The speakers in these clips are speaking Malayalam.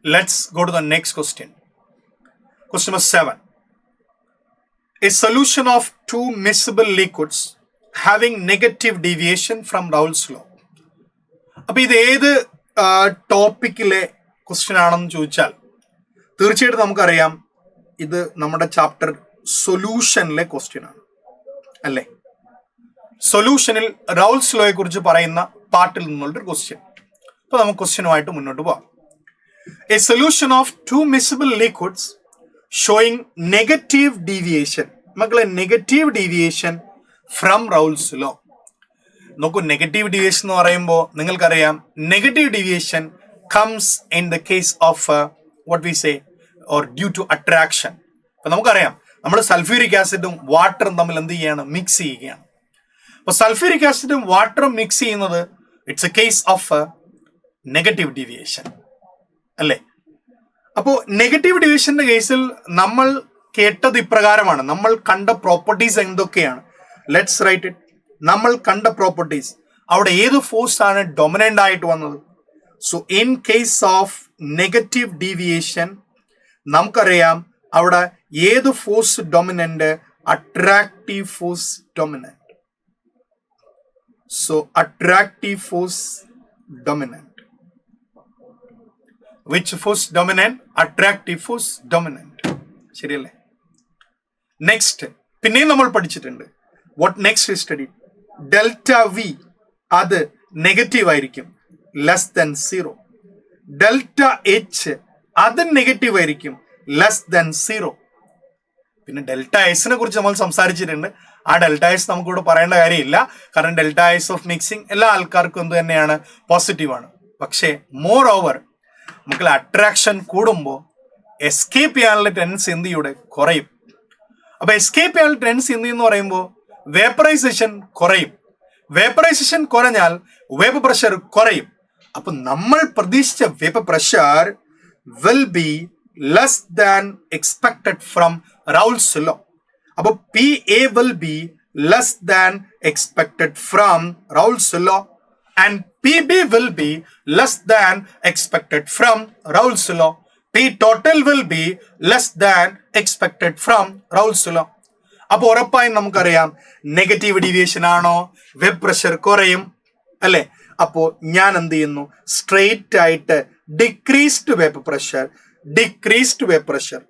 Let's go to the next question. Question number 7. A solution of two miscible liquids having negative deviation from Raoult's law. അപ്പോൾ ഇത് ഏത് ടോപ്പിക്കിലെ ക്വസ്റ്റ്യൻ ആണെന്ന് ചോദിച്ചാൽ തീർച്ചയായിട്ടും നമുക്കറിയാം ഇത് നമ്മുടെ ചാപ്റ്റർ സൊല്യൂഷനിലെ ക്വസ്റ്റ്യൻ ആണ് അല്ലേ. സൊല്യൂഷനിൽ റൗൾട്ട്സ് ലോയെ കുറിച്ച് പറയുന്ന പാർട്ടിൽ നിന്നുള്ളൊരു ക്വസ്റ്റ്യൻ. അപ്പോൾ നമുക്ക് ക്വസ്റ്റ്യനുമായിട്ട് മുന്നോട്ട് പോകാം. A solution of two miscible liquids showing negative deviation. മക്കളെ negative deviation from Raoult's law. നോക്കൂ, നെഗറ്റീവ് ഡീവിയേഷൻ എന്ന് പറയുമ്പോൾ നിങ്ങൾക്കറിയാം negative deviation comes in the case of what we say or due to attraction. അപ്പം നമുക്കറിയാം നമ്മൾ സൾഫ്യൂരിക് ആസിഡും വാട്ടറും തമ്മിൽ എന്ത് ചെയ്യാണ്, മിക്സ് ചെയ്യുകയാണ്. അപ്പോൾ സൾഫ്യൂരിക് ആസിഡും വാട്ടറും മിക്സ് ചെയ്യുന്നത് it's A case of negative deviation അല്ലേ. അപ്പോൾ നെഗറ്റീവ് ഡിവിഷന്റെ കേസിൽ നമ്മൾ കേട്ടത് ഇപ്രകാരമാണ്. നമ്മൾ കണ്ട പ്രോപ്പർട്ടീസ് എന്തൊക്കെയാണ്? Let's write it. നമ്മൾ കണ്ട പ്രോപ്പർട്ടീസ്, അവിടെ ഏത് ഫോഴ്സ് ആണ് ഡൊമിനന്റ് ആയിട്ട് വന്നത്? So in case of negative deviation നമുക്കറിയാം അവിടെ ഏത് force dominant? Attractive force dominant. So attractive force dominant. Which force dominant? Attractive force dominant. ശരിയല്ലേ? നെക്സ്റ്റ് പിന്നെയും നമ്മൾ പഠിച്ചിട്ടുണ്ട്. What next study? Delta V അത് നെഗറ്റീവ് ആയിരിക്കും, ലെസ് ദാൻ 0. ഡെൽറ്റ എച്ച് അത് നെഗറ്റീവ് ആയിരിക്കും, ലെസ് ദാൻ 0. പിന്നെ ഡെൽറ്റ എസിനെ കുറിച്ച് നമ്മൾ സംസാരിച്ചിട്ടുണ്ട്. ആ ഡെൽറ്റ എസ് നമുക്കിവിടെ പറയേണ്ട കാര്യമില്ല, കാരണം ഡെൽറ്റ എസ് ഓഫ് മിക്സിംഗ് എല്ലാ ആൾക്കാർക്കും എന്ത് തന്നെയാണ്, പോസിറ്റീവാണ്. പക്ഷേ മോർ ഓവർ നമുക്ക് അട്രാക്ഷൻ കൂടുമ്പോൾ എസ്കേപ്പ് ചെയ്യാനുള്ള ടെൻഡൻസി എന്ത് ചെയ്യൂടെ കുറയും. അപ്പൊ എസ്കേപ്പ് ചെയ്യാനുള്ള ടെൻഡൻസി എന്ത് എന്ന് പറയുമ്പോൾ വേപ്പറൈസേഷൻ കുറയും. വേപ്പറൈസേഷൻ കുറഞ്ഞാൽ വേപ്പർ പ്രഷർ കുറയും. അപ്പൊ നമ്മൾ പ്രതീക്ഷിച്ച vapour pressure will be less than expected from Raoult's law. അപ്പൊ P A will be less than expected from Raoult's law and PB will be less than expected from Raoult's law. P total will be less than expected from Raoult's law. അപ്പോൾ ഉറപ്പായും നമുക്കറിയാം നെഗറ്റീവ് ഡീവിയേഷൻ ആണോ, വെബ് പ്രഷർ കുറയും അല്ലേ. അപ്പോൾ ഞാൻ എന്ത് ചെയ്യുന്നു, സ്ട്രെയിറ്റ് ആയിട്ട് decreased vapour pressure, decreased vapour pressure,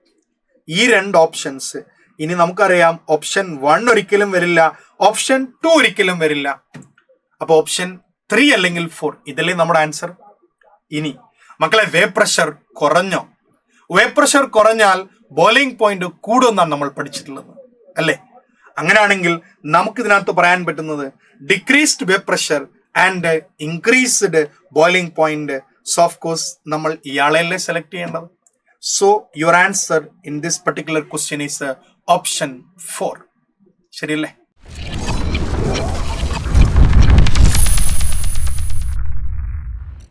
ഈ രണ്ട് ഓപ്ഷൻസ്. ഇനി നമുക്കറിയാം ഓപ്ഷൻ 1 ഒരിക്കലും വരില്ല, ഓപ്ഷൻ 2 ഒരിക്കലും വരില്ല. അപ്പോൾ ഓപ്ഷൻ 3 അല്ലെങ്കിൽ 4 ഇതല്ലേ നമ്മുടെ ആൻസർ. ഇനി മക്കളെ വേപ്പർ പ്രഷർ കുറഞ്ഞോ? വേപ്പർ പ്രഷർ കുറഞ്ഞാൽ ബോയിലിംഗ് പോയിന്റ് കൂടുമെന്നാണ് നമ്മൾ പഠിച്ചിട്ടുള്ളത് അല്ലേ. അങ്ങനെയാണെങ്കിൽ നമുക്ക് ഇതിനകത്ത് പറയാൻ പറ്റുന്നത് decreased vapour pressure and increased boiling point. So of course നമ്മൾ ഇയാളെയല്ലേ സെലക്ട് ചെയ്യേണ്ടത്. So your answer in this particular question is option 4. ശരിയല്ലേ?